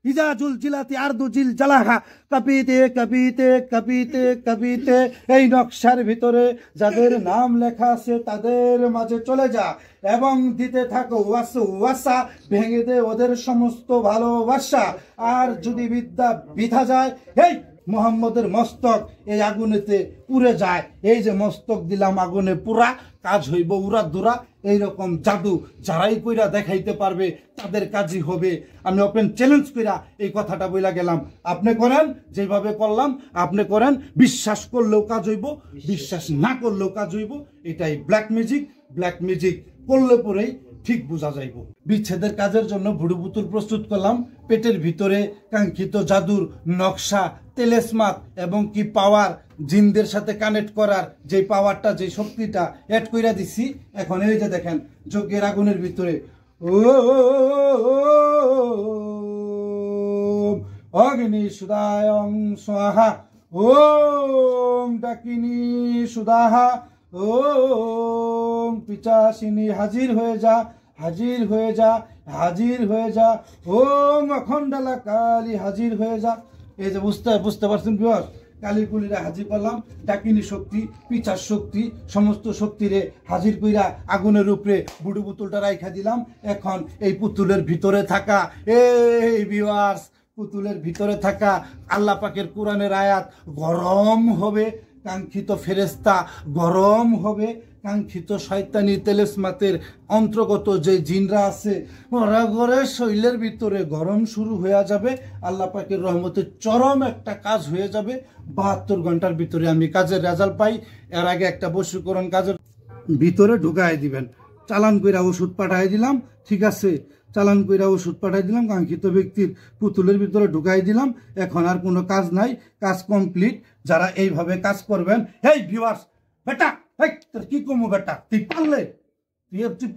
ইজা joule জিলাতি আরদু জিল জালাহা কাঁপিতে কাঁপিতে কাঁপিতে কাঁপিতে এই নকশার ভিতরে যাদের নাম লেখা আছে তাদের মাঝে চলে যা এবং দিতে থাকো ওয়াসা ভেঙে দে ওদের সমস্ত ভালোবাসা। আর যদি বিদ্যা বৃথা যায়, এই মোহাম্মদের মস্তক এই আগুনেতে পুড়ে যায়। এই যে মস্তক দিলাম আগুনে পুরা, কাজ হইব উড়া দুরা। এইরকম জাদু যারাই কইরা দেখাইতে পারবে তাদের কাজই হবে। আমি ওপেন চ্যালেঞ্জ কইরা এই কথাটা বইলা গেলাম। আপনি করেন যেভাবে করলাম, আপনি করেন। বিশ্বাস করলেও কাজ হইব, বিশ্বাস না করলেও কাজ হইব। এটাই ব্ল্যাক ম্যাজিক। ব্ল্যাক ম্যাজিক করলে পরেই ঠিক বোঝা যাইব। বিচ্ছেদের কাজের জন্য ভুড়ু পুতুল প্রস্তুত করলাম। পেটের ভিতরে কাঙ্ক্ষিত জাদুর নকশা, তেলেসমাত এবং কি পাওয়ার, জিনদের সাথে কানেক্ট করার যে পাওয়ারটা, যে শক্তিটা অ্যাড কইরা দিছি। এখন এই যে দেখেন যজ্ঞের আগুনের ভিতরে অগ্নি সুদায়ং স্বাহা, ওম ডাকিনী সুদাহা, ওম পিচাসিনী হাজির হয়ে যা, হাজির হয়ে যা, হাজির হয়ে যা, ওম অখণ্ডলা কালী হাজির হয়ে যা। এই যে বুঝতে পারছেন ভিউয়ার্স, কালী কুলিরা হাজির করলাম। ডাকিনী শক্তি, পিচার শক্তি, সমস্ত শক্তিরে হাজির কইরা আগুনের উপরে বুড়ু পুতুলটা রাইখা দিলাম। এখন এই পুতুলের ভিতরে থাকা, এই ভিউয়ার্স, পুতুলের ভিতরে থাকা আল্লাহ পাকের কোরআনের আয়াত গরম হবে, কাঙ্ক্ষিত ফেরেস্তা গরম হবে, কাঙ্ক্ষিত শয়তানি তেলেসমাতের অন্তর্গত যে জিনরা আছে ওরা করে শৈলের ভিতরে গরম শুরু হয়ে যাবে। আল্লাহ পাকের রহমতে চরম একটা কাজ হয়ে যাবে। 72 ঘন্টার ভিতরে আমি কাজের রেজাল্ট পাই। এর আগে একটা বশীকরণ কাজের ভিতরে ঢুকাই দিবেন। চালান কইরা ওষুধ পাঠাই দিলাম, ঠিক আছে, চালান কইরা ওষুধ পাঠাই দিলাম, কাঙ্ক্ষিত ব্যক্তির পুতুলের ভিতরে ঢুকাই দিলাম। এখন আর কোনো কাজ নাই, কাজ কমপ্লিট। যারা এইভাবে কাজ করবেন, হেই ভিউয়ার্স, বেটা তোর কি কমু বেটা, তুই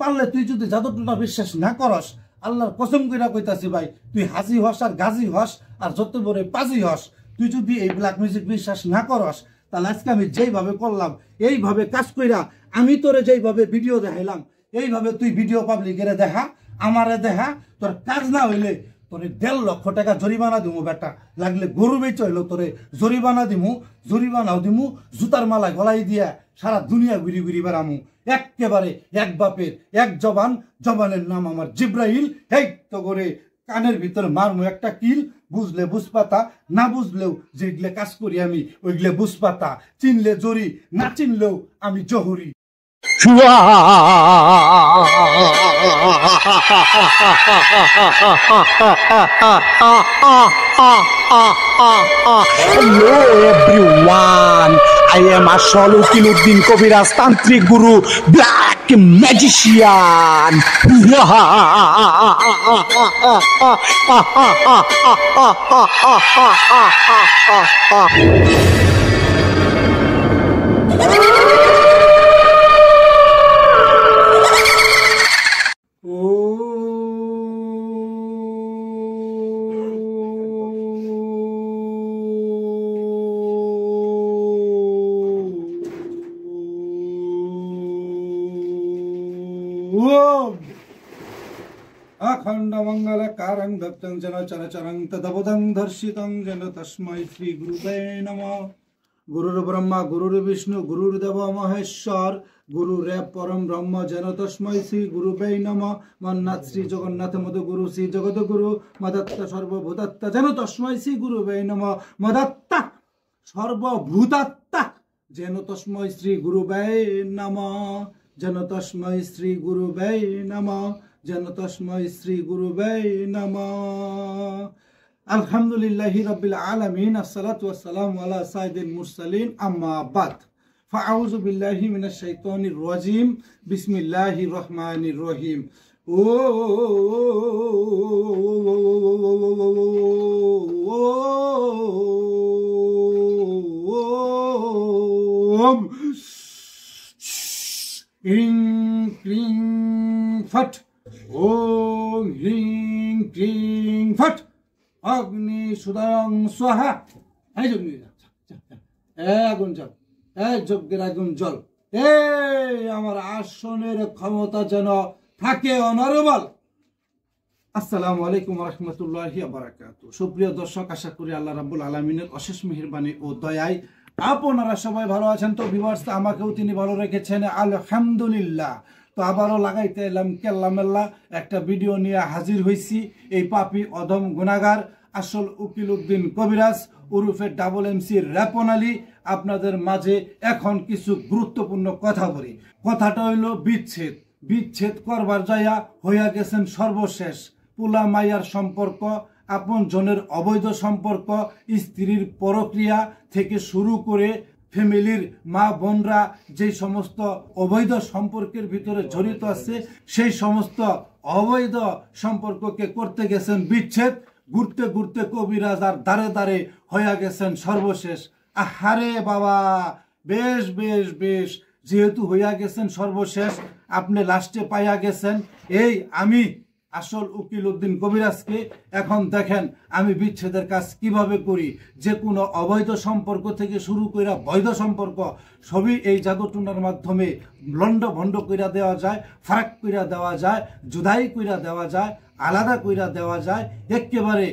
পারলে তুই যদি জাদুটা বিশ্বাস না করস, আল্লাহর কসম কইরা কইতাছি ভাই, তুই হাজি হস আর গাজী হস আর যত বড় পাজি হস, তুই যদি এই ব্ল্যাক মিউজিক বিশ্বাস না করস, তাহলে আজকে আমি যেইভাবে করলাম এইভাবে কাজ কইরা আমি তোরে যেইভাবে ভিডিও দেখাইলাম, এইভাবে তুই ভিডিও পাবলিকের দেখা, আমারে দেখা। তোর কাজ না হইলে তোরে 1.5 লক্ষ টাকা জরিমানা দিমু বেটা, লাগলে গরু বেচ হইলো তোরে জরিমানা দিমু, জরিমানাও দিমু, জুতার মালা গলাই দিয়া সারা দুনিয়া ঘুরি ঘুরি বেড়ামু। একেবারে এক বাপের এক জবান, জবানের নাম আমার জিব্রাইল। হেই তো করে কানের ভিতরে মারমু একটা কিল, বুঝলে বুঝপাতা, না বুঝলেও যেগুলো কাজ করি আমি ওইগুলো বুঝপাতা। চিনলে জরি, না চিনলেও আমি জহুরি। Hello everyone, I am Ashwaluddin Koviraj Tantric Guru, Black Magician. अखंड मंगल कारं भक्तं जन चरचरं तदबुधं दर्शितं जन तस्मै श्री गुरुवे नमः। गुरुर् ब्रह्मा गुरुर्विष्णु गुरुर्देव महेश्वर गुरुरेव परम ब्रह्म जन तस्मै श्री गुरुवे नमः। मन्नाथ श्री जगन्नाथ मद गुरु श्री जगद गुरु मदत्त सर्वभूतत्त जन तस्मै श्री गुरुवे नमः। मदत्त सर्वभूतत्त जन तस्मै श्री गुरुवे नमः। जन तस्मै श्री गुरुवे नमः। जन तस्मै श्री गुरुवे नमः। अल्हम्दुलिल्लाहि रब्बिल आलमीन, अस्सलातु वस्सलामु अला साय्यिदिल मुरसलीन, अम्मा बाद। फ़अऊज़ु बिल्लाहि मिनश शैतानिर रजीम, बिस्मिल्लाहिर रहमानिर रहीम। ओम ह्रीं क्लीं फट, ओम ह्रीं क्लीं फट, अग्नि सुदायं स्वाहा। আগুন জল, যজ্ঞের আগুন জল। আমার আসনের ক্ষমতা যেন থাকে অনর্বল। আসসালামু আলাইকুম রহমতুল্লাহি বারাকাতু। সুপ্রিয় দর্শক, আশা করি আল্লাহ রাব্বুল আলামিনের অশেষ মেহেরবানি ও দয়ায় আপনারা সবাই ভালো আছেন। তো ভিউয়ার্স, আমাকেও তিনি ভালো রেখেছেন, আলহামদুলিল্লাহ। তো আবারও লাগাইতে এলাম কেল্লামেল্লা একটা ভিডিও নিয়ে হাজির হয়েছি। এই পাপী অধম গুনাহগার আসল উকিল উদ্দিন কবিরাজ ওরফে ডাবল এমসি রেপন আলী আপনাদের মাঝে এখন কিছু গুরুত্বপূর্ণ কথা বলি। কথাটা হইল বিচ্ছেদ। বিচ্ছেদ করবার যাইয়া হইয়া গেছেন সর্বশেষ। পোলা মাইয়ার সম্পর্ক, আপন জনের অবৈধ সম্পর্ক, স্ত্রীর পরক্রিয়া থেকে শুরু করে ফ্যামিলির মা বোনরা যে সমস্ত অবৈধ সম্পর্কের ভিতরে জড়িত আছে, সেই সমস্ত অবৈধ সম্পর্ককে করতে গেছেন বিচ্ছেদ। ঘুরতে ঘুরতে কবিরাজ আর দাঁড়ে দাঁড়ে হইয়া গেছেন সর্বশেষ। আহারে বাবা, বেশ বেশ বেশ, যেহেতু হইয়া গেছেন সর্বশেষ, আপনি লাস্টে পাইয়া গেছেন এই আমি আসল উকিল উদ্দিন কবিরাজকে। এখন দেখেন আমি বিচ্ছেদের কাজ কিভাবে করি। যে কোনো অবৈধ সম্পর্ক থেকে শুরু করে বৈধ সম্পর্ক সবই এই জাদুটুনার মাধ্যমে লন্ড ভন্ড কইরা দেওয়া যায়, ফারাক কইরা দেওয়া যায়, জুদাই কইরা দেওয়া যায়, আলাদা কইরা দেওয়া যায়, একেবারে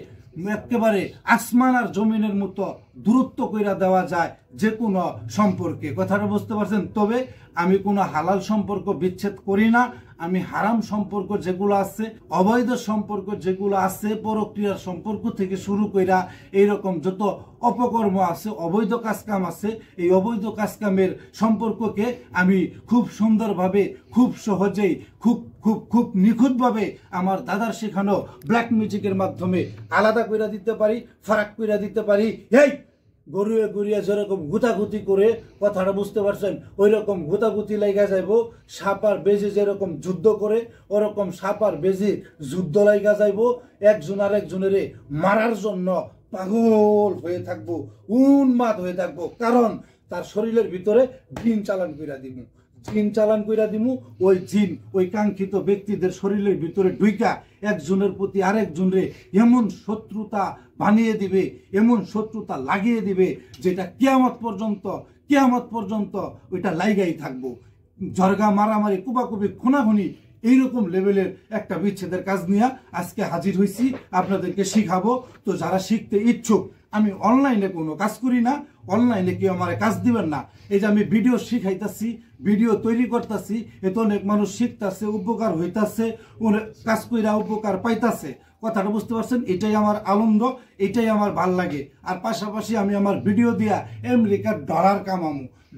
একেবারে আসমান আর জমিনের মতো দূরত্ব কইরা দেওয়া যায় যে কোনো সম্পর্কে। কথাটা বুঝতে পারছেন? তবে আমি কোনো হালাল সম্পর্ক বিচ্ছেদ করি না। আমি হারাম সম্পর্ক যেগুলো আছে, অবৈধ সম্পর্ক যেগুলো আছে, পরক্রিয়ার সম্পর্ক থেকে শুরু কইরা এইরকম যত অপকর্ম আছে, অবৈধ কাজকাম আছে, এই অবৈধ কাজকামের সম্পর্ককে আমি খুব সুন্দরভাবে, খুব সহজেই, খুব খুব খুব নিখুঁতভাবে আমার দাদার শেখানো ব্ল্যাক ম্যাজিকের মাধ্যমে আলাদা কইরা দিতে পারি, ফারাক কইরা দিতে পারি। এই গরুয়ে গড়িয়ে যেরকম গুতাগুতি করে, কথাটা বুঝতে পারছেন, ওই রকম গুতাগুতি লাইগা যাইব। সাপার বেজে যেরকম যুদ্ধ করে, ওরকম সাপার বেজে যুদ্ধ লাইগা যাইব। একজন আর একজনের মারার জন্য পাগল হয়ে থাকবো, উন্মাদ হয়ে থাকবো। কারণ তার শরীরের ভিতরে জিন চালান কইরা দিব, জিন চালান কইরা দিমু। ওই জিন ওই কাঙ্ক্ষিত ব্যক্তিদের শরীরের ভিতরে ঢুইকা একজনের প্রতি আরেকজনরে এমন শত্রুতা বানিয়ে দিবে, এমন শত্রুতা লাগিয়ে দিবে, যেটা কিয়ামত পর্যন্ত ওইটা লাইগাই থাকবো। জর্গা মারামারি, কুবাকুবি, খুনাখুনি, এইরকম লেভেলের একটা বিচ্ছেদের কাজ নিয়ে আজকে হাজির হয়েছি, আপনাদেরকে শিখাবো। তো যারা শিখতে ইচ্ছুক, আমি অনলাইনে কোনো কাজ করি না, অনলাইনে কেউ আমার কাজ দিবেন না। এই যে আমি ভিডিও শিখাইতেছি, ভিডিও তৈরি করতেছি, এতে অনেক মানুষ শিখতেছে, উপকার হইতাছে, কাজ কইরা উপকার পাইতাছে। কথাটা বুঝতে পারছেন? এটাই আমার আনন্দ, এটাই আমার ভাল লাগে। আর পাশাপাশি আমি আমার ভিডিও দিয়া আমেরিকার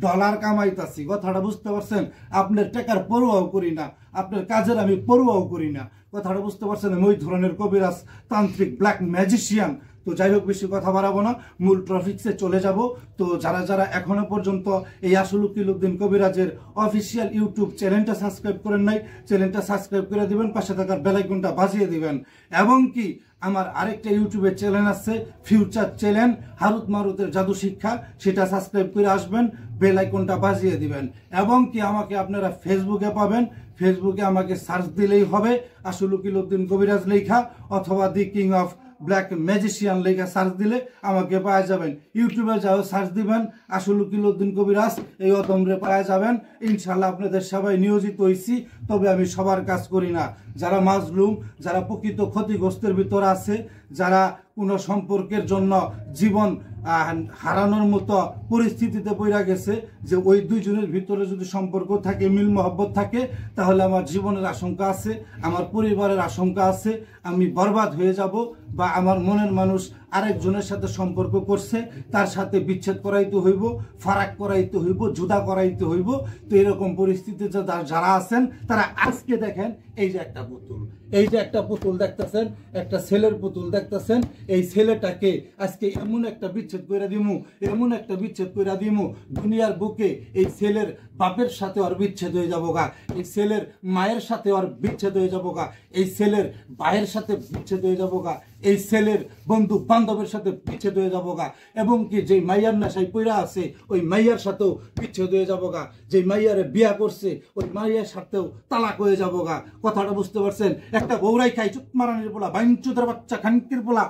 ডলার কামাইতাছি। কথাটা বুঝতে পারছেন? আপনার টাকার পরোয়াও করি না, আপনার কাজের আমি পরোয়াও করি না। কথাটা বুঝতে পারছেন? আমি ওই ধরনের কবিরাজ, তান্ত্রিক, ব্ল্যাক ম্যাজিশিয়ান। তো যাই হোক, বেশি কথা বাড়াবো না, মূল টপিকসে চলে যাব। তো যারা যারা এখনো পর্যন্ত এই আসল উকিল উদ্দিন কবিরাজের অফিসিয়াল ইউটিউব চ্যানেলটা সাবস্ক্রাইব করেন নাই, চ্যানেলটা সাবস্ক্রাইব করে দিবেন, পাশে থাকার বেল আইকনটা বাজিয়ে দিবেন। এবং কি আমার আরেকটা ইউটিউবের চ্যানেল আছে, ফিউচার চ্যানেল হারুত মারুতের জাদু শিক্ষা, সেটা সাবস্ক্রাইব করে আসবেন, বেল আইকনটা বাজিয়ে দিবেন। এবং কি আমাকে আপনারা ফেসবুকে পাবেন, ফেসবুকে আমাকে সার্চ দিলেই হবে, আসল উকিল উদ্দিন কবিরাজ লেখা, অথবা দি কিং অফ ব্ল্যাক ম্যাজিশিয়ান লেখা সার্চ দিলে আমাকে পাওয়া যাবেন। ইউটিউবে যাও সার্চ দিবেন আসল উকিল উদ্দিন কবিরাজ, এই অতমরে পাওয়া যাবেন। ইনশাল্লাহ আপনাদের সবাই নিয়োজিত হয়েছি, তবে আমি সবার কাজ করি না। যারা মাজলুম, যারা প্রকৃত ক্ষতিগ্রস্তের ভিতর আছে, যারা কোনো সম্পর্কের জন্য জীবন হারানোর মতো পরিস্থিতিতে পড়া গেছে, যে ওই দুইজনের ভিতরে যদি সম্পর্ক থাকে, মিল মহব্বত থাকে, তাহলে আমার জীবনের আশঙ্কা আছে, আমার পরিবারের আশঙ্কা আছে, আমি বরবাদ হয়ে যাব, বা আমার মনের মানুষ আরেকজনের সাথে সম্পর্ক করছে, তার সাথে বিচ্ছেদ করাইতে হইব, ফারাক করাইতে হইব, জুদা করাইতে হইব। তো এরকম পরিস্থিতিতে যারা আছেন, তারা আজকে দেখেন, এই যে একটা পুতুল, এই যে একটা পুতুল দেখতেছেন, একটা ছেলের পুতুল দেখতেছেন, এই ছেলেটাকে আজকে এমন একটা বিচ্ছেদ কইরা দিমু, এমন একটা বিচ্ছেদ কইরা দিমু, দুনিয়ার বুকে এই ছেলের বাপের সাথে ওর বিচ্ছেদ হয়ে যাবো গা, এই ছেলের মায়ের সাথে ওর বিচ্ছেদ হয়ে যাবো গা, এই ছেলের ভাইয়ের সাথে বিচ্ছেদ হয়ে যাবো গা, এই ছেলের বন্ধু বান্ধবের সাথে বিচ্ছেদ হয়ে যাবো গা। এবং কি যে মাইয়ার নেশায় পইরা আছে, ওই মাইয়ার সাথেও বিচ্ছেদ হয়ে যাবো গা। যে মাইয়ারে বিয়া করছে, ওই মাইয়ার সাথেও তালাক হয়ে যাবো গা। কথাটা বুঝতে পারছেন? একটা বৌরাই খাই, চুত মারানির পোলা, বাইনচুদের বাচ্চা, খানকির পোলা,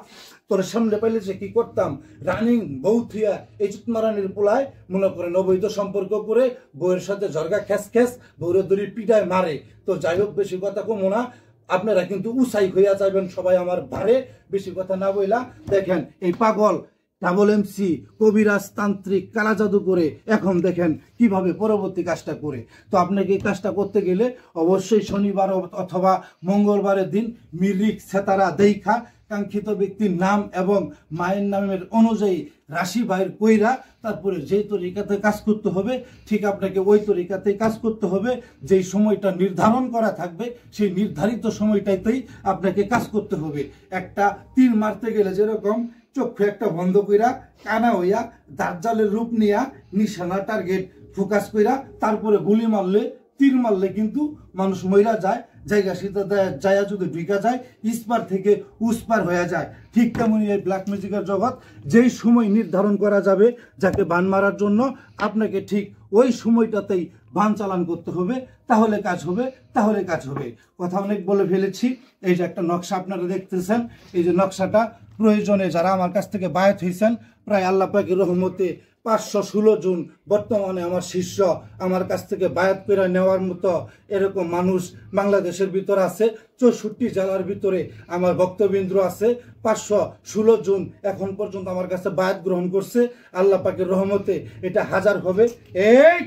তোর সামনে পাইলে যে কি করতাম, রানিং বউ থিয়া এই চুত মারানির পোলায় মনে করেন অবৈধ সম্পর্ক করে বউয়ের সাথে ঝরগা খ্যাস খ্যাস, বউরে দড়ি পিটায় মারে। তো যাই হোক, বেশি কথা কমো না, আপনারা কিন্তু উসাই হইয়া যাবেন সবাই আমার ভারে। বেশি কথা না বইলা দেখেন এই পাগল ডাবল এমসি কবিরাজ তান্ত্রিক কালা জাদু করে এখন দেখেন কিভাবে পরবর্তী কাজটা করে। তো আপনাকে এই কাজটা করতে গেলে অবশ্যই শনিবার অথবা মঙ্গলবারের দিন মিরিক সেতারা দেইখা কাঙ্ক্ষিত ব্যক্তির নাম এবং মায়ের নামের অনুযায়ী রাশি বাইর কইরা তারপরে যেই তরিকাতে কাজ করতে হবে ঠিক আপনাকে ওই তরিকাতে কাজ করতে হবে। যেই সময়টা নির্ধারণ করা থাকবে সেই নির্ধারিত সময়টাতেই আপনাকে কাজ করতে হবে। একটা তীর মারতে গেলে যেরকম চক্ষু একটা বন্ধ কইরা কানা হইয়া দাজ্জালের রূপ নিয়া নিশানা টার্গেট ফোকাস কইরা তারপরে গুলি মারলে তীর মারলে কিন্তু মানুষ মইরা যায়, জায়গা সীতা জায়গা যদি ঢুকা যায় ইস্পার থেকে উসপার হয়ে যায়। ঠিক তেমনই এই ব্ল্যাক ম্যাজিকের জগৎ যেই সময় নির্ধারণ করা যাবে যাকে বান মারার জন্য আপনাকে ঠিক ওই সময়টাতেই বান চালান করতে হবে, তাহলে কাজ হবে, তাহলে কাজ হবে। কথা অনেক বলে ফেলেছি। এই যে একটা নকশা আপনারা দেখতেছেন, এই যে নকশাটা প্রয়োজনে যারা আমার কাছ থেকে বায়াত হয়েছেন প্রায় আল্লাহ পাকের রহমতে 516 জন বর্তমানে আমার শিষ্য আমার কাছ থেকে বায়াত করে নেওয়ার মতো এরকম মানুষ বাংলাদেশের ভিতরে আছে। 64 জেলার ভিতরে আমার ভক্তবৃন্দ আছে। 516 জন এখন পর্যন্ত আমার কাছে বায়াত গ্রহণ করছে। আল্লাহ পাকের রহমতে এটা 1000 হবে। এই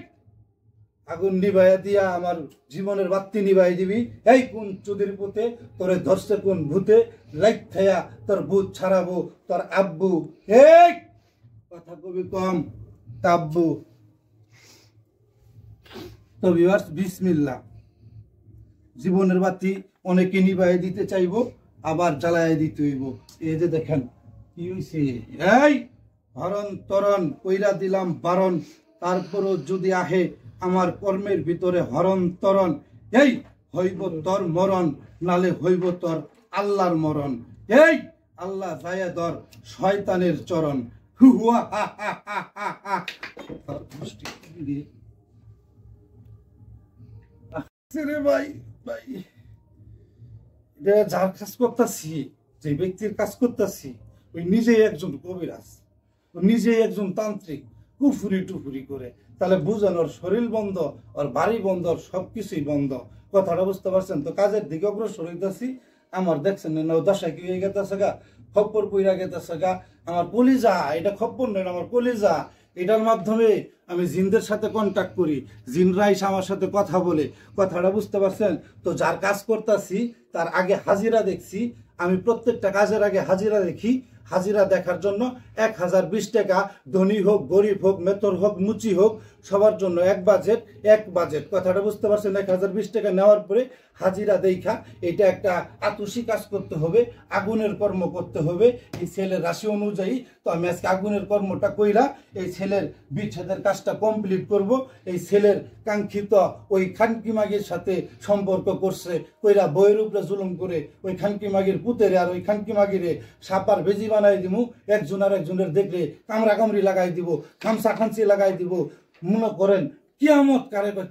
আগুন নিভাইয়া দিয়া আমার জীবনের বাত্তি নিভাই দিবি। এই কোন চুদির পুতে তোরে ধরছে কোন ভূতে লাইট থাইয়া তোর ভূত ছাড়াবো তোর আব্বু। এই কথা কবি কম তাব্বু। তো ভিউয়ার্স বিসমিল্লাহ। জীবনের বাতি অনেকে নিভাই দিতে চাইবো আবার জ্বালায় দিতে হইব। এই যে দেখেন কি হইছে। এই হরণ তরণ কইরা দিলাম বারণ, তারপরও যদি আহে আমার কর্মের ভিতরে হরণ তরণ, এই হইব তোর মরণ নালে হইব তোর আল্লাহর মরণ। এই আল্লাহ যায়া ধর শয়তানের চরণ। হুয়া হা হা হা হা হা। রে ভাই ভাই, যার কাজ করতেছি, যে ব্যক্তির কাজ করতেছি ওই নিজেই একজন কবিরাজ, নিজেই একজন তান্ত্রিক, কুফুরি টুফুরি করে। তাহলে বুঝেন ওর শরীর বন্ধ, ওর বাড়ি বন্ধ, ওর সবকিছুই বন্ধ। কথাটা বুঝতে পারছেন? তো কাজের দিকে অগ্রসর হইতেছি। আমার দেখছেন না দশা কি হয়ে গেতেছে গা, খপ্পর পইরা গেতেছে গা। আমার কলিজা, এটা খপ্পর নেই, আমার কলিজা। এটার মাধ্যমে আমি জিনদের সাথে কন্ট্যাক্ট করি, জিনরা এসে আমার সাথে কথা বলে। কথাটা বুঝতে পারছেন? তো যার কাজ করতেছি তার আগে হাজিরা দেখছি আমি। প্রত্যেকটা কাজের আগে হাজিরা দেখি। হাজিরা দেখার জন্য 1020 টাকা। ধনী হোক গরিব হোক মেতর হোক মুচি হোক সবার জন্য এক বাজেট। কথাটা বুঝতে পারছেন? 1020 টাকা নেওয়ার পরে হাজিরা দেখা এটা একটা আতুষি কাজ করতে হবে, আগুনের কর্ম করতে হবে এই ছেলের রাশি অনুযায়ী। তো আমি আজকে আগুনের কর্মটা কইরা এই ছেলের বিচ্ছেদের কাজটা কমপ্লিট করব। এই ছেলের কাঙ্ক্ষিত ওই খানকি মাগির সাথে সম্পর্ক করছে, কইরা বইয়ের উপরে জুলুম করে ওই খানকি মাগির পুতেরে আর ওই খানকি মাগিরে সাপার বেজি বানাই দিব। একজন আর একজনের দেখলে কামড়া কামড়ি লাগাই দিব, খামসা খামসি লাগাই দিব। মনে করেন কিয়ামত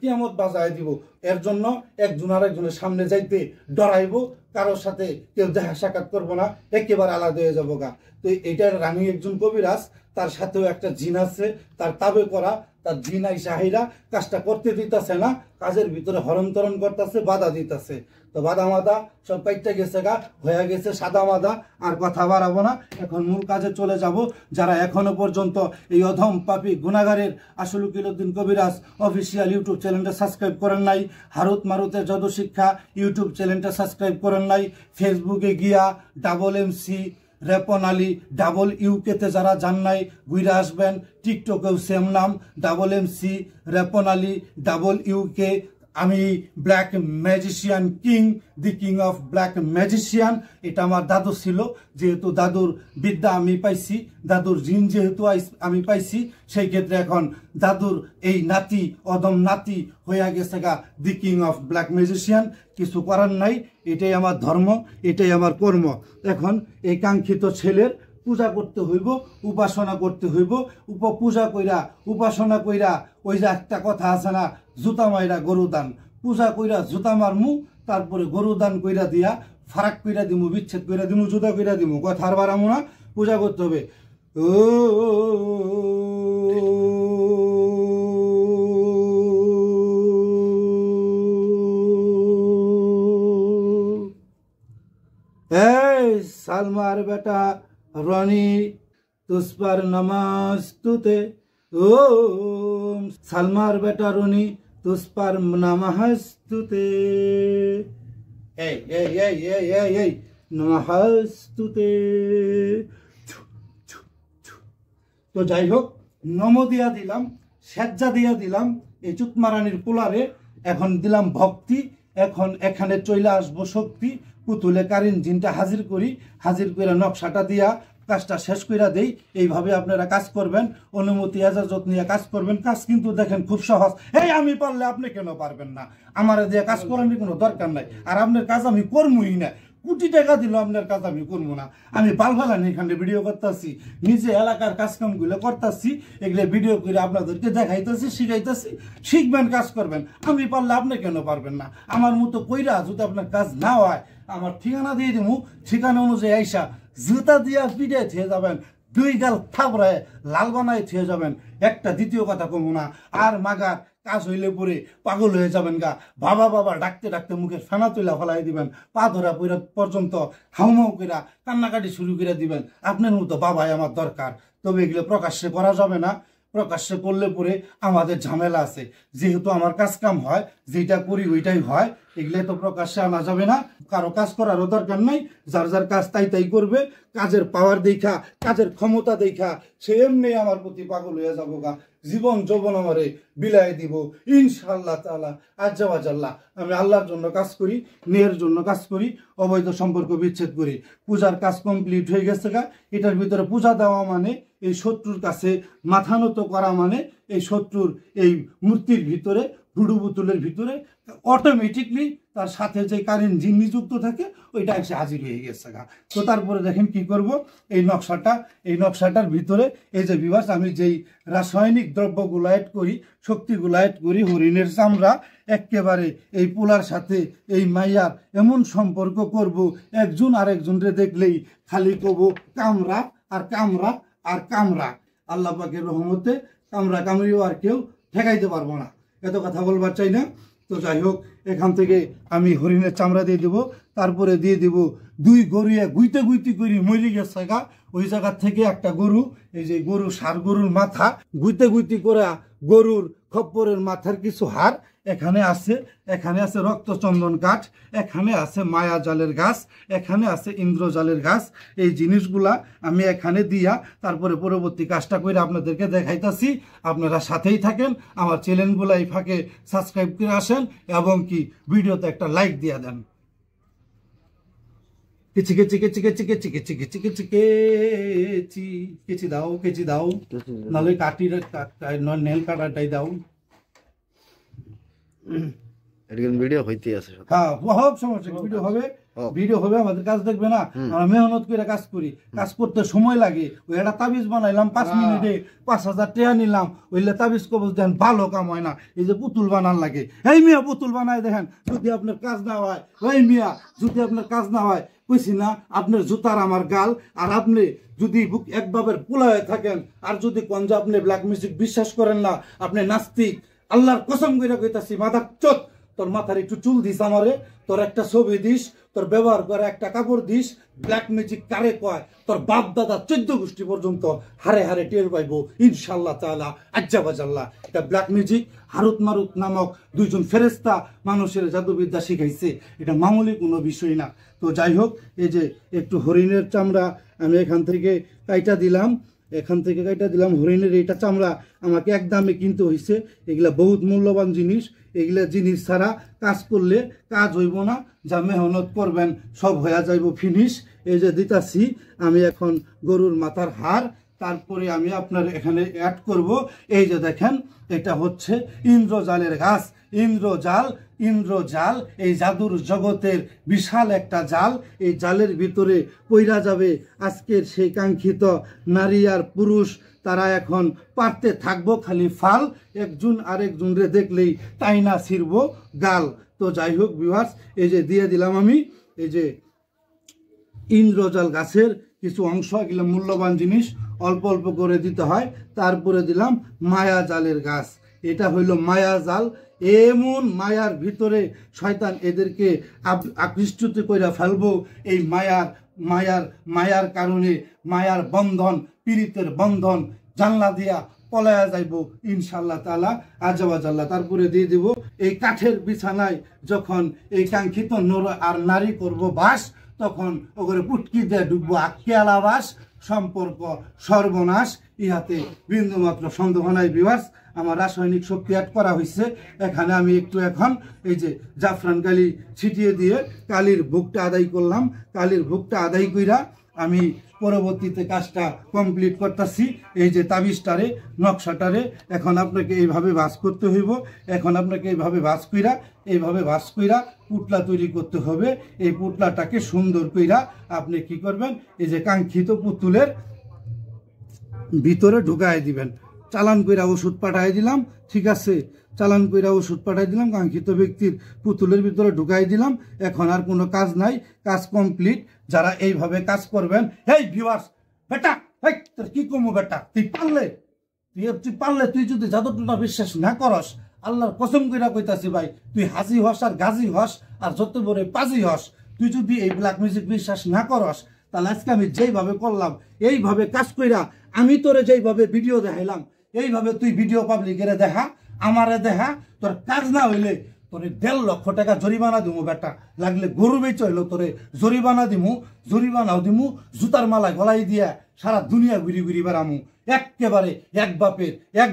কিয়ামত বাজায় দিব। এর জন্য একজন আর একজনের সামনে যাইতে ডরাইব, কারোর সাথে কেউ দেখা সাক্ষাৎ করবো না, একেবারে আলাদা হয়ে যাবো গা। তো এইটার রানী একজন কবিরাজ, তার সাথেও একটা জিন আছে, তার তাবে করা। তার জিন আইসা হাইরা কাজটা করতে দিতেছে না, কাজের ভিতরে হরণ তরণ করতেছে, বাধা দিতেছে। তো বাধা মাদা সব কাইটটা গেছে গা, হয়ে গেছে সাদা মাদা। আর কথা বাড়াবো না, এখন মূল কাজে চলে যাব। যারা এখনো পর্যন্ত এই অধম পাপী গুনাগারের আসল উকিলউদ্দিন কবিরাজ অফিসিয়াল ইউটিউব চ্যানেলটা সাবস্ক্রাইব করেন নাই, হারুত মারুতের জাদু শিক্ষা ইউটিউব চ্যানেলটা সাবস্ক্রাইব করেন নাই, ফেসবুকে গিয়া double MC Repon Ali double ইউকেতে যারা যান নাই ঘুরে আসবেন। টিকটকেও সেম নাম double MC Repon Ali double UK. আমি black magician king, the king of black magician. এটা আমার দাদু ছিল, যেহেতু দাদুর বিদ্যা আমি পাইছি, দাদুর জিন যেহেতু আমি পাইছি, সেই ক্ষেত্রে এখন দাদুর এই নাতি অদম নাতি হইয়া গেছে গা দি কিং অফ ব্ল্যাক ম্যাজিশিয়ান। কিছু করার নাই, এটাই আমার ধর্ম, এটাই আমার কর্ম। এখন এই কাঙ্ক্ষিত ছেলের পূজা করতে হইব, উপাসনা করতে হইব। পূজা কইরা উপাসনা কইরা ওই যে একটা কথা আছে না, জুতা মাইরা গরু দান। পূজা কইরা জুতা মারমু, তারপরে গরু দান কইরা দিয়া ফারাক কইরা দিমু, বিচ্ছেদ কইরা দিমু, জুতা কইরা দিমু। কথা আর বাড়ামু না, পূজা করতে হবে। ও এই সালমার বেটা রনি তুসপার নামাজ তুতে ও সালমার বেটা রনি তুসপার নামাজ তুতে এই এই এই এই এই এই নামাজ তুতে। তো যাই হোক, নম দিয়া দিলাম, সেজ্জা দিয়া দিলাম এই চুতমারানির পোলারে। এখন দিলাম ভক্তি, এখন এখানে চলে আসবো শক্তি। পুতুলে কারিন জিনটা হাজির করি, হাজির করে নকশাটা দিয়া কাজটা শেষ করে দেই। এইভাবে আপনারা কাজ করবেন, অনুমতি এজাজত নিয়ে কাজ করবেন। কাজ কিন্তু দেখেন খুব সহজ। এই আমি পারলে আপনি কেন পারবেন না? আমার দিয়ে কাজ করানোর কোনো দরকার নাই, আর আপনার কাজ আমি করবই না। কোটি টাকা দিল আপনার কাজ আমি করবো না। আমি পালফালানি এখানে ভিডিও করতেছি, নিজে এলাকার কাজকামগুলো করতেছি, এগুলো ভিডিও করে আপনাদেরকে দেখাইতেছি, শিখাইতেছি। শিখবেন, কাজ করবেন। আমি পারলে আপনি কেন পারবেন না? আমার মতো কইরা যদি আপনার কাজ না হয়, আমার ঠিকানা দিয়ে দিব, ঠিকানা অনুযায়ী আইসা জুতা দিয়া পিঠে থিয়ে যাবেন, দুই গাল থাপড়ায় লাল বানায় থিয়ে যাবেন। একটা দ্বিতীয় কথা কমো না। আর মাগার কাজ হইলে পরে পাগল হয়ে যাবেন গা, বাবা বাবা ডাকতে ডাকতে মুখের ফেনা তুলা ফেলাই দিবেন, পা ধরা পইরা পর্যন্ত হাউমাউ কইরা কান্নাকাটি শুরু করে দিবেন। আপনার মতো বাবাই আমার দরকার। তবে এগুলো প্রকাশ্যে করা যাবে না। প্রকাশ্যে করলে পরে আমাদের ঝামেলা আছে। যেহেতু আমার কাজ কাম হয়, যেটা করি ওইটাই হয়, এগুলো তো প্রকাশ্যে আনা যাবে না। কারো কাজ করারও দরকার নাই, যার যার কাজ তাই তাই করবে। কাজের পাওয়ার দেখা, কাজের ক্ষমতা দেখা সে এমনি আমার প্রতি পাগল হয়ে যাবো গা, জীবন যৌবন আমারে বিলাই দিব ইনশাআল্লাহ তাআলা। আজ্জাওয়াজাল্লাহ আমি আল্লাহর জন্য কাজ করি, মেয়ের জন্য কাজ করি, অবৈধ সম্পর্ক বিচ্ছেদ করি। পূজার কাজ কমপ্লিট হয়ে গেছে গা। এটার ভিতরে পূজা দেওয়া মানে এই শত্রুর কাছে মাথা নত করা, মানে এই শত্রুর এই মূর্তির ভিতরে, ভুডু পুতুলের ভিতরে অটোমেটিকলি তার সাথে যে কারেন্ট জিন নিযুক্ত থাকে ওইটা এসে হাজির হয়ে গেছে গা। তো তারপরে দেখেন কি করব, এই নকশাটার ভিতরে এই যে বিভাস আমি যেই রাসায়নিক দ্রব্যগুলো অ্যাড করি, শক্তিগুলো অ্যাড করি, হরিণের চামড়া একেবারে এই পোলার সাথে এই মাইয়ার এমন সম্পর্ক করব, একজন আরেকজনরে দেখলেই খালি কব কামরা আর কামরা আর কামরা। আল্লাহ পাকের রহমতে কামরা কামড়িও আর কেউ ঠেকাইতে পারবো না। এত কথা বলবার চাই না। তো যাই হোক, এখান থেকে আমি হরিণের চামড়া দিয়ে দেবো, তারপরে দিয়ে দেবো দুই গরুয়ে গুইতে গুইতে করি মরি গেছে গা। ওই জায়গা থেকে একটা গরু, এই যে গরু, ষাঁড় গরুর মাথা গুইতে গুইতে করে গরুর খপ্পরের মাথার কিছু হাড় এখানে আছে। এখানে আছে রক্তচন্দন কাঠ, এখানে আছে মায়া জালের গাছ, এখানে আছে ইন্দ্রজালের গাছ। এই জিনিসগুলা আমি এখানে দিয়া তারপরে পরবর্তী কাজটা করে আপনাদেরকে দেখাইতেছি। আপনারা সাথেই থাকেন, আমার চ্যানেলগুলো এই ফাঁকে সাবস্ক্রাইব করে আসেন এবং কি ভিডিওতে একটা লাইক দিয়ে দেন। কেচি কেচি কেচি কেচি কেচি কেচি কেচি কেচি কেচি কেচি দাও, কেচি দাও, নাহলে কাটির নেল কাটাটাই দাও। ভিডিও হইতে আছে, হ্যাঁ সব সমস্যা ভিডিও হবে। আমাদের কাজ দেখবে না, আমরা মেহনত করে কাজ করি, কাজ করতে সময় লাগে। ওই একটা তাবিজ বানাইলাম 5 মিনিটে 5000 টাকা নিলাম, ওইলে তাবিজ কবজ দেন, ভালো কাম হয় না। এই যে পুতুল বানান লাগে, এই মিয়া পুতুল বানায় দেখেন, যদি আপনার কাজ না হয়, ওই মিয়া যদি আপনার কাজ না হয়, বুঝছি না আপনার জুতার আমার গাল। আর আপনি যদি একভাবে পোলা হয়ে থাকেন, আর যদি কোন যে আপনি ব্ল্যাক মিউজিক বিশ্বাস করেন না, আপনি নাস্তিক, আল্লাহর কসম করে কইতাছি মাথা চোদ, তোর মাথার একটু চুল দিস আমারে, তোর একটা ছবি দিস, তোর ব্যবহার করে একটা কাপড় দিস। ব্ল্যাক ম্যাজিক কারে কয়, তোর বাপ দাদা 14 গোষ্ঠী পর্যন্ত হারে হারে টের পাইবো ইনশাআল্লাহ তাআলা। আজ্জাবাজাল্লাহ এটা ব্ল্যাক ম্যাজিক। হারুত মারুত নামক দুইজন ফেরেশতা মানুষের জাদুবিদ্যা শিখাইছে, এটা মামুলি কোনো বিষয় না। তো যাই হোক, এই যে একটু হরিণের চামড়া আমি এখান থেকে কাইটা দিলাম, হরিণের এইটা চামড়া আমাকে একদমে কিনতে হয়েছে। এগুলা বহুত মূল্যবান জিনিস, এগুলা জিনিস ছাড়া কাজ করলে কাজ হইব না। যা মেহনত করবেন সব হয়ে যাইব ফিনিশ। এই যে দিতাছি আমি এখন গরুর মাথার হাড়, তারপরে আমি আপনার এখানে অ্যাড করব এই যে দেখেন, এটা হচ্ছে ইন্দ্রজালের গাছ। ইন্দ্রজাল এই জাদুর জগতের বিশাল একটা জাল। এই জালের ভিতরে পইরা যাবে আজকের সেই কাঙ্ক্ষিত নারী আর পুরুষ। তারা এখন পারতে থাকবো খালি ফাল, একজন আরেকজনরে দেখলেই টাইনা ছিড়ব গাল। তো যাই হোক ভিউয়ার্স, এই যে দিয়ে দিলাম আমি এই যে ইন্দ্রজাল গাছের কিছু অংশ, এগুলো মূল্যবান জিনিস, অল্প অল্প করে দিতে হয়। তারপরে দিলাম মায়া জালের গাছ, এটা হইল মায়া জাল। এমন মায়ার ভিতরে শয়তান এদেরকে আকৃষ্ট করে ফেলবো। এই মায়ার কারণে মায়ার বন্ধন, পীড়িতের বন্ধন জানলা দিয়া পলায়া যাইব ইনশাআল্লাহ তাআলা আজাল্লাহ। তারপরে দিয়ে দেব এই কাঠের বিছানায় যখন এই কাঙ্ক্ষিত নর আর নারী করব বাস, তখন ওগুলো পুটকি দিয়ে ডুববো আক্কেয়ালা বাস, সম্পর্ক সর্বনাশ, ইহাতে বিন্দুমাত্র সন্দেহ নাই। ভিউয়ার্স, আমার রাসায়নিক শক্তি অ্যাড করা হয়েছে। এখানে আমি একটু এখন এই যে জাফরান কালি ছিটিয়ে দিয়ে কালির ভোগটা আদায় করলাম। কালির ভোগটা আদায় কইরা আমি পরবর্তীতে কাজটা কমপ্লিট করতেছি। এই যে তাবিজটারে, নকশাটারে এখন আপনাকে এইভাবে ভাঁজ করতে হইব। এখন আপনাকে এইভাবে ভাঁজ কইরা পুটলা তৈরি করতে হবে। এই পুটলাটাকে সুন্দর কইরা আপনি কি করবেন, এই যে কাঙ্ক্ষিত পুতুলের ভিতরে ঢুকাই দিবেন। চালান কইরা ওষুধ পাঠাই দিলাম, ঠিক আছে, চালান কইরা ওষুধ পাঠাই দিলাম, কাঙ্ক্ষিত ব্যক্তির পুতুলের ভিতরে ঢুকাই দিলাম। এখন আর কোনো কাজ নাই, কাজ কমপ্লিট। যারা এইভাবে কাজ করবেন, হেই ভিউয়ার্স, বেটা হেই তোর কি কমু বেটা, তুই পারলে তুই যদি জাদুটনা বিশ্বাস না করস, আল্লাহর কসম কইরা কইতাছি ভাই, তুই হাজি হস আর গাজী হস আর যত বড় পাজি হস, তুই যদি এই ব্ল্যাক মিউজিক বিশ্বাস না করস, তাহলে আজকে আমি যেইভাবে করলাম এইভাবে কাজ কইরা আমি তোরে যেইভাবে ভিডিও দেখাইলাম, এইভাবে তুই ভিডিও পাবলিকের দেখা, আমারে দেখা। তোর কাজ না হইলে তোরে 1.5 লক্ষ টাকা জরিমানা দিমু বেটা, লাগলে গরু বেচ হইলো তোরে জরিমানাও দিমু, জুতার মালা গলাই দিয়া সারা দুনিয়া ঘুরি ঘুরি বেড়ামু। একেবারে এক বাপের এক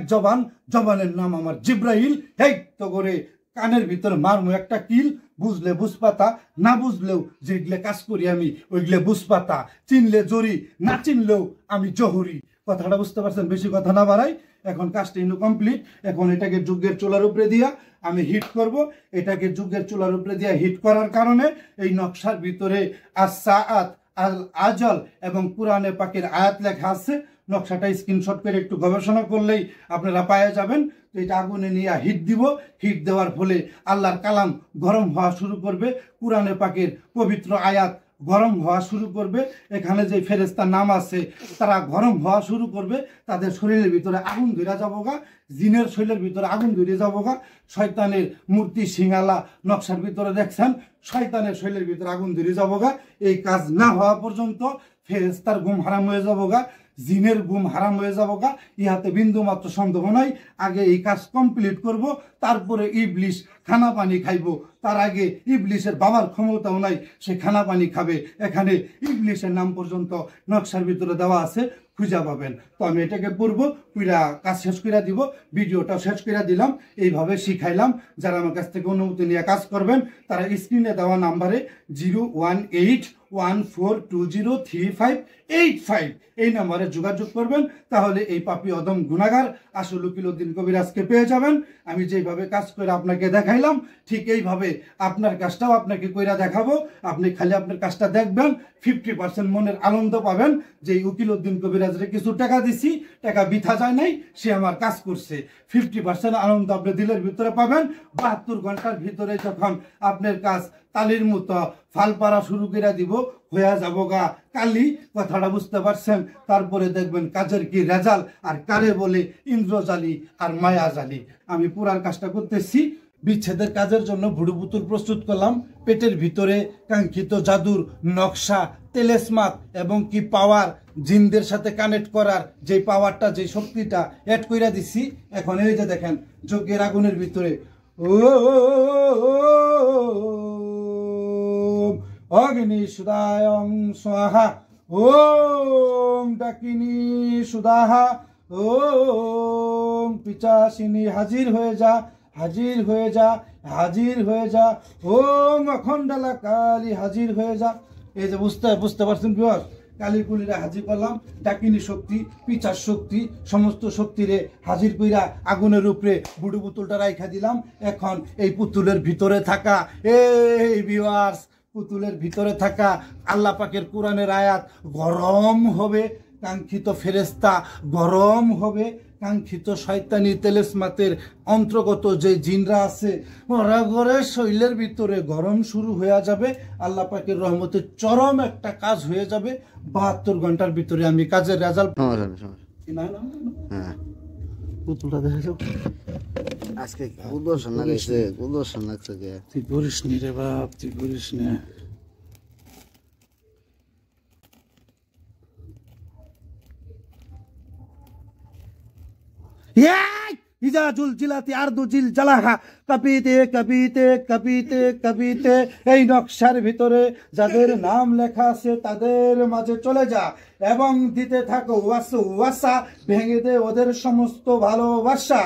জবানের নাম আমার জিব্রাইল। হেই তো করে কানের ভিতরে মারমু একটা কিল, বুঝলে বুঝপাতা, না বুঝলেও যেগুলো কাজ করি আমি ওইগুলো বুঝপাতা, চিনলে জরি, না চিনলেও আমি জহুরি। কথাটা বুঝতে পারছেন? বেশি কথা না বাড়াই, এখন কাজটা ইনু কমপ্লিট। এখন এটাকে যুগের চুলার উপরে দিয়া আমি হিট করব। এটাকে যুগের চুলার উপরে দিয়া হিট করার কারণে এই নকশার ভিতরে আস-সাআত, আল-আজল এবং কুরআনে পাকের আয়াত লেখা আছে। নকশাটা স্ক্রিনশট করে একটু গবেষণা করলেই আপনারা পাওয়া যাবেন। তো এটা আগুনে নিয়ে হিট দিব। হিট দেওয়ার ফলে আল্লাহর কালাম গরম হওয়া শুরু করবে, কুরআনে পাকের পবিত্র আয়াত গরম হওয়া শুরু করবে। এখানে যে ফেরেশতার নাম আছে তারা গরম হওয়া শুরু করবে। তাদের শরীরের ভিতরে আগুন ধরে যাবো গা, জিনের শরীরের ভিতরে আগুন ধরে যাবো গা। শয়তানের মূর্তি সিঙ্গালা নকশার ভিতরে দেখছেন, শয়তানের শরীরের ভিতরে আগুন ধরে যাবো গা। এই কাজ না হওয়া পর্যন্ত ফেরেশতার ঘুম হারাম হয়ে যাবো গা, জিনের ঘুম হারাম হয়ে যাবো গা। ইহাতে বিন্দু মাত্র সন্দেহ নাই। আগে এই কাজ কমপ্লিট করব, তারপরে ইবলিশ খানা পানি খাইব। তার আগে ইবলিশের বাবার ক্ষমতাও নাই, সে খানা পানি খাবে। এখানে ইবলিশের নাম পর্যন্ত নকশার ভিতরে দেওয়া আছে, খুঁজা পাবেন। তো আমি এটাকে পড়বো, পুরা কাজ শেষ করে দিব, ভিডিওটা শেষ করে দিলাম, এইভাবে শিখাইলাম। যারা আমার কাছ থেকে অনুমতি নিয়ে কাজ করবেন তারা স্ক্রিনে দেওয়া নাম্বারে 01814203585 এই নাম্বারে যোগাযোগ করবেন। তাহলে এই পাপী অদম গুনাহগার আসল উকিলউদ্দিন কবিরাজকে পেয়ে যাবেন। আমি যেইভাবে কাজ করে আপনাকে দেখাইলাম, ঠিক এইভাবে আপনার কাজটাও আপনাকে কইরা দেখাবো। আপনি খালি আপনার কাজটা দেখবেন, 50% মনের আনন্দ পাবেন যে উকিলউদ্দিন কবিরাজরে কিছু টাকা দিছি, টাকা বৃথা যায় নাই, সে আমার কাজ করছে। 50% আনন্দ আপনি দিলের ভিতরে পাবেন। 72 ঘন্টার ভিতরে যখন আপনার কাজ তালির মতো ফাল পাড়া শুরু করে দিব, হয়ে যাব গা কালি। কথাটা বুঝতে পারছেন? তারপরে দেখবেন কাজের কি রেজাল্ট, আর কারে বলে ইন্দ্রজালি আর মায়াজালি। আমি পুরার কাজটা করতেছি। বিচ্ছেদের কাজের জন্য ভুড়ু পুতুল প্রস্তুত করলাম। পেটের ভিতরে কাঙ্ক্ষিত জাদুর নকশা, তেলেসমাত এবং কি পাওয়ার, জিনদের সাথে কানেক্ট করার যে পাওয়ারটা, যে শক্তিটা অ্যাড কইরা দিছি। এখন এই যে দেখেন যজ্ঞের আগুনের ভিতরে অগ্নি সুদায়ং স্বাহা, ওম ডাকিনী সুদাহা, ওম পিচাসিনী হাজির হয়ে যা, হাজির হয়ে যা, হাজির হয়ে যা, ওম অখণ্ডলা কালী হাজির হয়ে যা। এই যে বুঝতে পারছেন ভিউয়ার্স, কালীকুলিরা হাজির করলাম। ডাকিনী শক্তি, পিচার শক্তি, সমস্ত শক্তিরে হাজির কইরা আগুনের উপরে বুড়ু পুতুলটা রাইখা দিলাম। এখন এই পুতুলের ভিতরে থাকা, এই ভিউয়ার্স, পুতুলের ভিতরে থাকা আল্লাহ পাকের কোরআনের আয়াত গরম হবে, কাঙ্ক্ষিত ফেরেশতা গরম হবে, কাঙ্ক্ষিত শয়তানি তেলেসমাতের অন্তর্গত যে জিনরা আছে ওরা ঘরে শৈলের ভিতরে গরম শুরু হয়ে যাবে। আল্লাহ পাকের রহমতে চরম একটা কাজ হয়ে যাবে। 72 ঘন্টার ভিতরে আমি কাজের রেজাল্ট পুতুলটা দেখে যাও। আজকে কুদর্শন লাগছে, কুদর্শন লাগছে কে? তুই করিস নি রে বাপ, তুই করিস না। ইজা জুলজিলাতি আরদু জিলজালাহা কাঁপিতে কাঁপিতে কাঁপিতে কাঁপিতে। এই নকশার ভিতরে যাদের নাম লেখা আছে তাদের মাঝে চলে যা এবং দিতে থাকো ওয়াসু ওয়াসা, ভেঙে দে ওদের সমস্ত ভালোবাসা।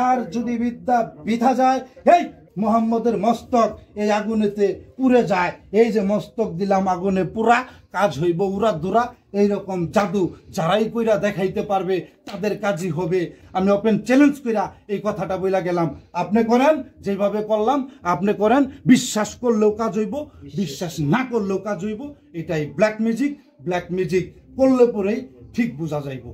আর যদি বিদ্যা বিধা যায়, এই মোহাম্মদের মস্তক এই আগুনেতে পুড়ে যায়। এই যে মস্তক দিলাম আগুনে পুরা, কাজ হইব উড়া দুরা। এইরকম জাদু যারাই কইরা দেখাইতে পারবে তাদের কাজই হবে। আমি ওপেন চ্যালেঞ্জ কইরা এই কথাটা বইলা গেলাম। আপনি করেন যেভাবে করলাম, আপনি করেন। বিশ্বাস করলেও কাজ হইব, বিশ্বাস না করলেও কাজ হইব। এটাই ব্ল্যাক ম্যাজিক। ব্ল্যাক ম্যাজিক করলে পরেই ঠিক বোঝা যাইব।